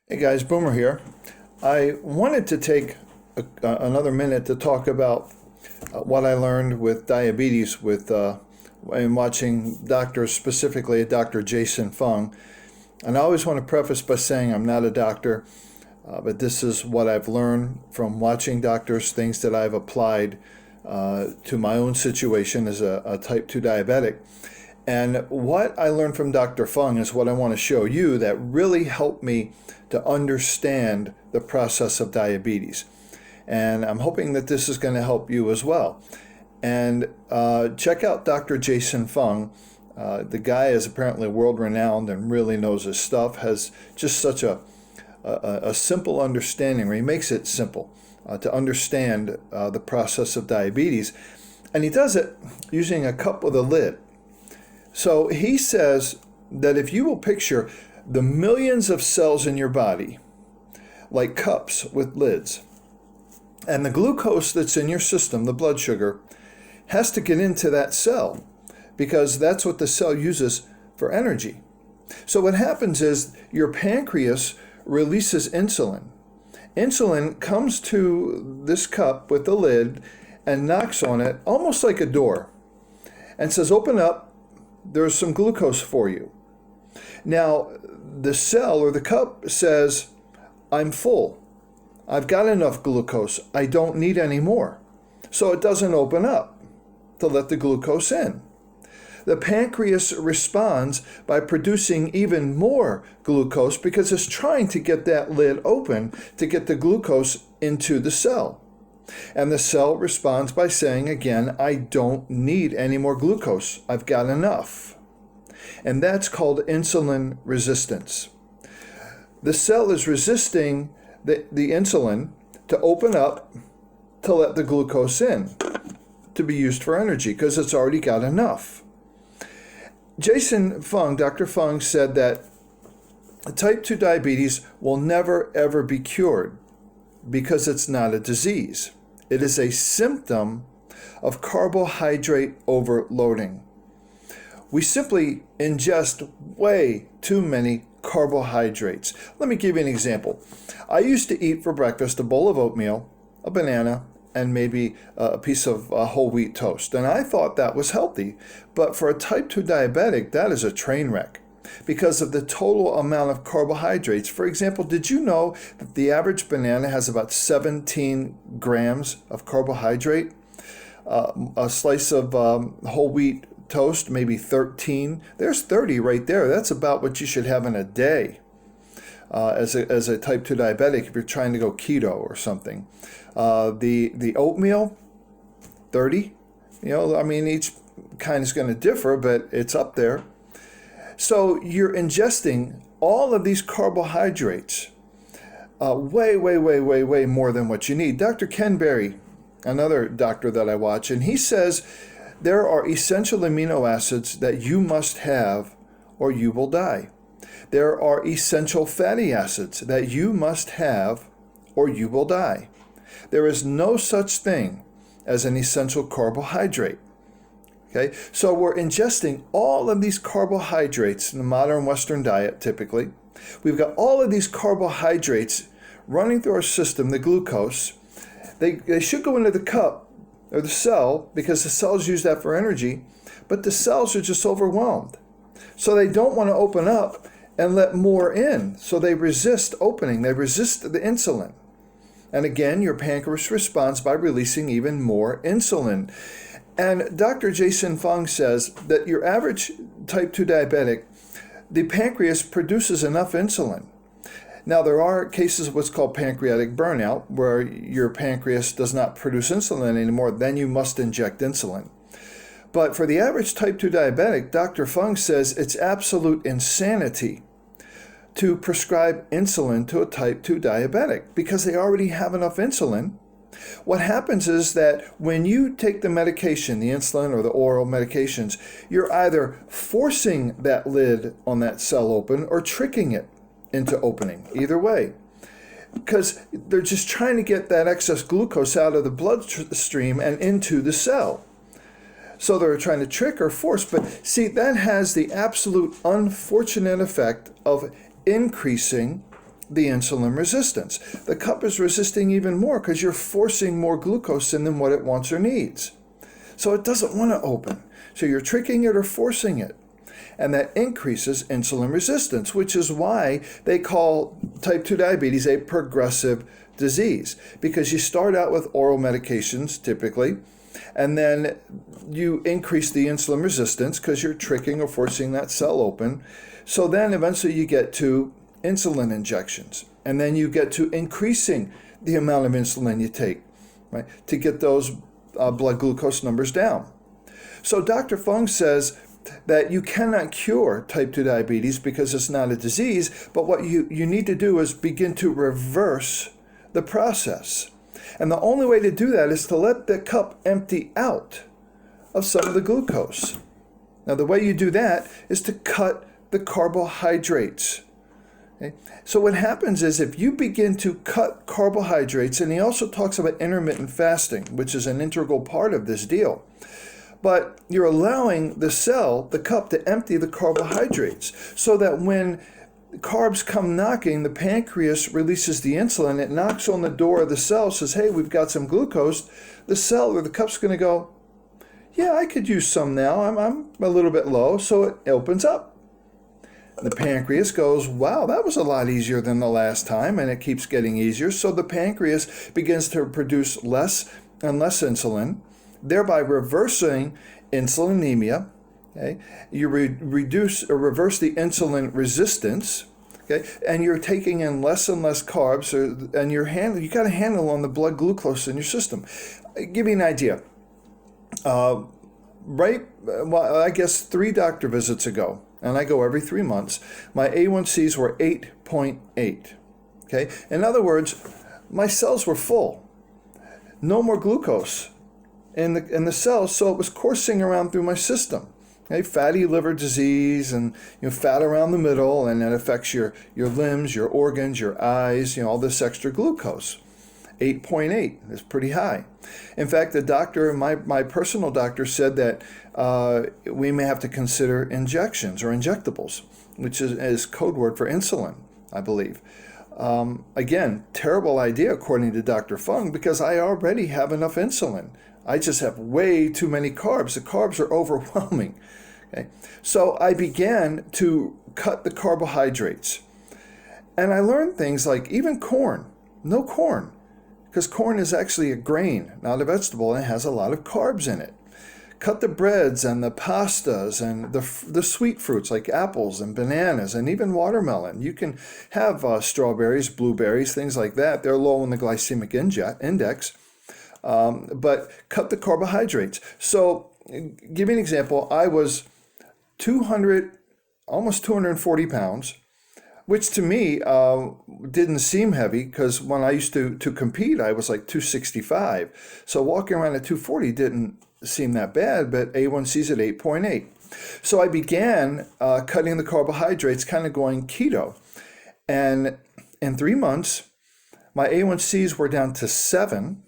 Hey guys, Boomer here. I wanted to take another minute to talk about what I learned with diabetes in watching doctors, specifically Dr. Jason Fung. And I always want to preface by saying I'm not a doctor, but this is what I've learned from watching doctors, things that I've applied to my own situation as a type 2 diabetic. And what I learned from Dr. Fung is what I want to show you that really helped me to understand the process of diabetes. And I'm hoping that this is going to help you as well. And check out Dr. Jason Fung. The guy is apparently world-renowned and really knows his stuff, has just such a simple understanding, or he makes it simple to understand the process of diabetes. And he does it using a cup with a lid. So he says that if you will picture the millions of cells in your body like cups with lids, and the glucose that's in your system, the blood sugar, has to get into that cell because that's what the cell uses for energy. So what happens is your pancreas releases insulin. Insulin comes to this cup with the lid and knocks on it almost like a door and says, "Open up. There's some glucose for you." Now, the cell or the cup says, "I'm full. I've got enough glucose. I don't need any more." So it doesn't open up to let the glucose in. The pancreas responds by producing even more glucose because it's trying to get that lid open to get the glucose into the cell. And the cell responds by saying again, "I don't need any more glucose. I've got enough." And that's called insulin resistance. The cell is resisting the insulin to open up to let the glucose in to be used for energy because it's already got enough. Jason Fung, Dr. Fung, said that type 2 diabetes will never ever be cured because it's not a disease. It is a symptom of carbohydrate overloading. We simply ingest way too many carbohydrates. Let me give you an example. I used to eat for breakfast a bowl of oatmeal, a banana, and maybe a piece of whole wheat toast. And I thought that was healthy. But for a type 2 diabetic, that is a train wreck because of the total amount of carbohydrates. For example, did you know that the average banana has about 17 grams of carbohydrate? A slice of whole wheat toast, maybe 13. There's 30 right there. That's about what you should have in a day as a type 2 diabetic if you're trying to go keto or something. The oatmeal, 30. Each kind is going to differ, but it's up there. So you're ingesting all of these carbohydrates, way more than what you need. Dr. Ken Berry, another doctor that I watch, and he says there are essential amino acids that you must have or you will die. There are essential fatty acids that you must have or you will die. There is no such thing as an essential carbohydrate. Okay, so we're ingesting all of these carbohydrates in the modern Western diet typically. We've got all of these carbohydrates running through our system, the glucose. They should go into the cup or the cell because the cells use that for energy, but the cells are just overwhelmed. So they don't want to open up and let more in. So they resist opening. They resist the insulin. And again, your pancreas responds by releasing even more insulin. And Dr. Jason Fung says that your average type 2 diabetic, the pancreas produces enough insulin. Now, there are cases of what's called pancreatic burnout, where your pancreas does not produce insulin anymore. Then you must inject insulin. But for the average type 2 diabetic, Dr. Fung says it's absolute insanity to prescribe insulin to a type 2 diabetic because they already have enough insulin. What happens is that when you take the medication, the insulin or the oral medications, you're either forcing that lid on that cell open or tricking it into opening, either way. Because they're just trying to get that excess glucose out of the bloodstream and into the cell. So they're trying to trick or force, but see, that has the absolute unfortunate effect of increasing the insulin resistance. The cup is resisting even more because you're forcing more glucose in than what it wants or needs. So it doesn't want to open. So you're tricking it or forcing it. And that increases insulin resistance, which is why they call type 2 diabetes a progressive disease, because you start out with oral medications typically, and then you increase the insulin resistance because you're tricking or forcing that cell open. So then eventually you get to insulin injections, and then you get to increasing the amount of insulin you take, right, to get those blood glucose numbers down. So Dr. Fung says that you cannot cure type 2 diabetes because it's not a disease, but what you need to do is begin to reverse the process. And the only way to do that is to let the cup empty out of some of the glucose. Now, the way you do that is to cut the carbohydrates. Okay? So what happens is if you begin to cut carbohydrates, and he also talks about intermittent fasting, which is an integral part of this deal, but you're allowing the cell, the cup, to empty the carbohydrates so that when carbs come knocking, the pancreas releases the insulin. It knocks on the door of the cell, says, hey, we've got some glucose. The cell or the cup's going to go, yeah, I could use some now. I'm a little bit low. So it opens up. The pancreas goes, wow, that was a lot easier than the last time. And it keeps getting easier. So the pancreas begins to produce less and less insulin, thereby reversing insulinemia. Okay, you reduce or reverse the insulin resistance. Okay, and you're taking in less and less carbs, and you got a handle on the blood glucose in your system. I'll give you an idea. I guess 3 doctor visits ago, and I go every 3 months. My A1Cs were 8.8. Okay, in other words, my cells were full. No more glucose in the cells, so it was coursing around through my system. Okay, fatty liver disease and fat around the middle, and it affects your limbs, your organs, your eyes, all this extra glucose. 8.8 is pretty high. In fact, the doctor, my personal doctor, said that we may have to consider injections or injectables, which is code word for insulin, I believe. Again, terrible idea according to Dr. Fung, because I already have enough insulin. I just have way too many carbs. The carbs are overwhelming. Okay? So I began to cut the carbohydrates. And I learned things like even corn, no corn, because corn is actually a grain, not a vegetable, and it has a lot of carbs in it. Cut the breads and the pastas and the sweet fruits like apples and bananas and even watermelon. You can have strawberries, blueberries, things like that. They're low in the glycemic index. But cut the carbohydrates. So, give you an example. I was almost 240 pounds, which to me didn't seem heavy because when I used to compete, I was like 265. So walking around at 240 didn't seem that bad, but A1C's at 8.8. So I began cutting the carbohydrates, kind of going keto. And in 3 months, my A1C's were down to 7.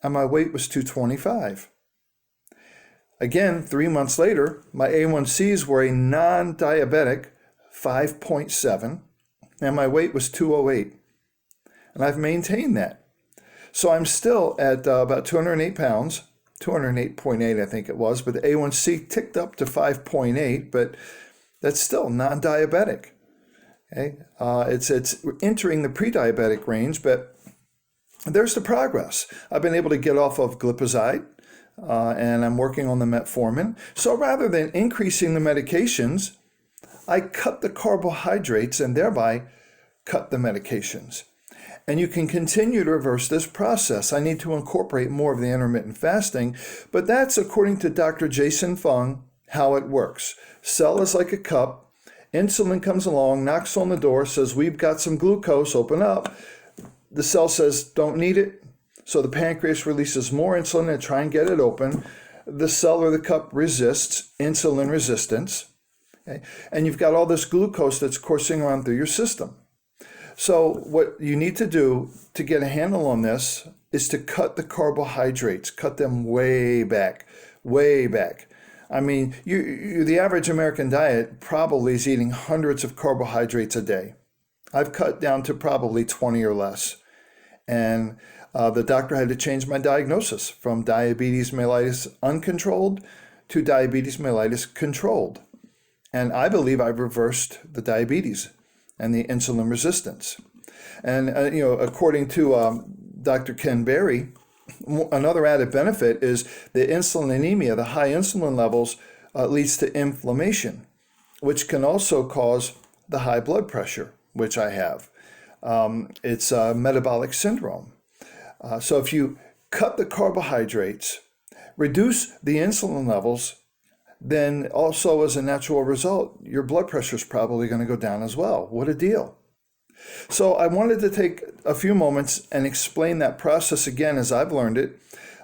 And my weight was 225. Again, 3 months later, my A1Cs were a non-diabetic 5.7, and my weight was 208. And I've maintained that. So I'm still at about 208 pounds, 208.8 I think it was, but the A1C ticked up to 5.8, but that's still non-diabetic. Okay? It's entering the pre-diabetic range, but there's the progress. I've been able to get off of glipizide, and I'm working on the metformin. So rather than increasing the medications, I cut the carbohydrates and thereby cut the medications. And you can continue to reverse this process. I need to incorporate more of the intermittent fasting, but that's, according to Dr. Jason Fung, how it works. Cell is like a cup. Insulin comes along, knocks on the door, says, we've got some glucose, open up. The cell says, don't need it. So the pancreas releases more insulin to try and get it open. The cell or the cup resists insulin resistance. Okay? And you've got all this glucose that's coursing around through your system. So what you need to do to get a handle on this is to cut the carbohydrates, cut them way back, way back. I mean, the average American diet probably is eating hundreds of carbohydrates a day. I've cut down to probably 20 or less. And the doctor had to change my diagnosis from diabetes mellitus uncontrolled to diabetes mellitus controlled. And I believe I've reversed the diabetes and the insulin resistance. And, according to Dr. Ken Berry, another added benefit is the insulin anemia, the high insulin levels, leads to inflammation, which can also cause the high blood pressure, which I have. It's a metabolic syndrome. So if you cut the carbohydrates, reduce the insulin levels, then also as a natural result, your blood pressure is probably going to go down as well. What a deal. So I wanted to take a few moments and explain that process again as I've learned it.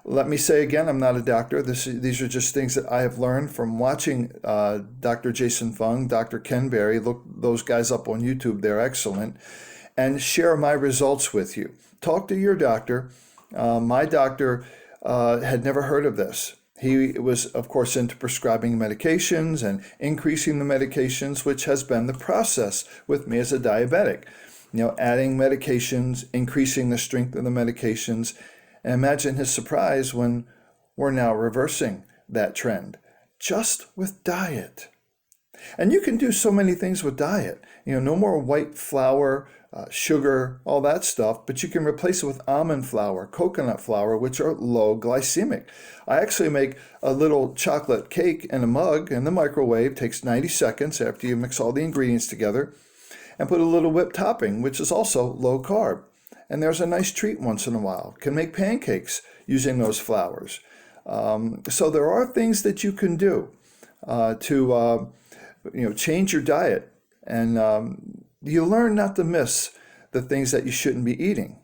Let me say again, I'm not a doctor. These are just things that I have learned from watching Dr. Jason Fung, Dr. Ken Berry. Look those guys up on YouTube. They're excellent. And share my results with you. Talk to your doctor. My doctor had never heard of this. He was, of course, into prescribing medications and increasing the medications, which has been the process with me as a diabetic. Adding medications, increasing the strength of the medications. And imagine his surprise when we're now reversing that trend, just with diet. And you can do so many things with diet. No more white flour, sugar, all that stuff, but you can replace it with almond flour, coconut flour, which are low glycemic. I actually make a little chocolate cake in a mug in the microwave. It takes 90 seconds after you mix all the ingredients together, and put a little whipped topping, which is also low carb. And there's a nice treat once in a while. Can make pancakes using those flours. So there are things that you can do to change your diet, and you learn not to miss the things that you shouldn't be eating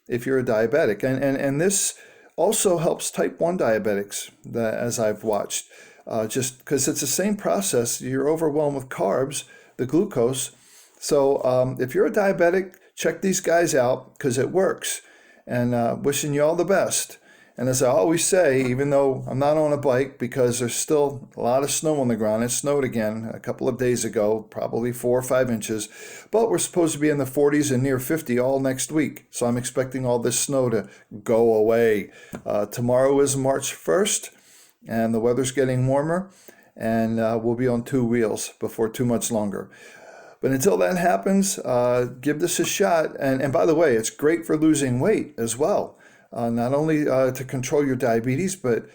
if you're a diabetic. And this also helps type 1 diabetics, as I've watched, just because it's the same process. You're overwhelmed with carbs, the glucose. So if you're a diabetic, check these guys out because it works. And wishing you all the best. And as I always say, even though I'm not on a bike because there's still a lot of snow on the ground, it snowed again a couple of days ago, probably 4 or 5 inches, but we're supposed to be in the 40s and near 50 all next week. So I'm expecting all this snow to go away. Tomorrow is March 1st, and the weather's getting warmer, and we'll be on 2 wheels before too much longer. But until that happens, give this a shot. And by the way, it's great for losing weight as well. Not only to control your diabetes, but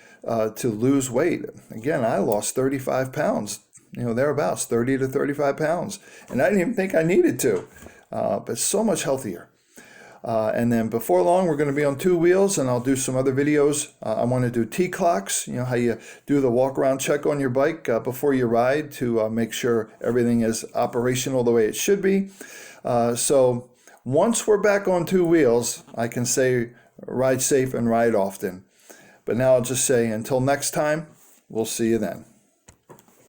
to lose weight. Again, I lost 35 pounds, thereabouts, 30 to 35 pounds. And I didn't even think I needed to, but so much healthier. And then before long, we're going to be on 2 wheels, and I'll do some other videos. I want to do T-clocks, how you do the walk-around check on your bike before you ride to make sure everything is operational the way it should be. So once we're back on 2 wheels, I can say ride safe and ride often. But now I'll just say until next time, we'll see you then.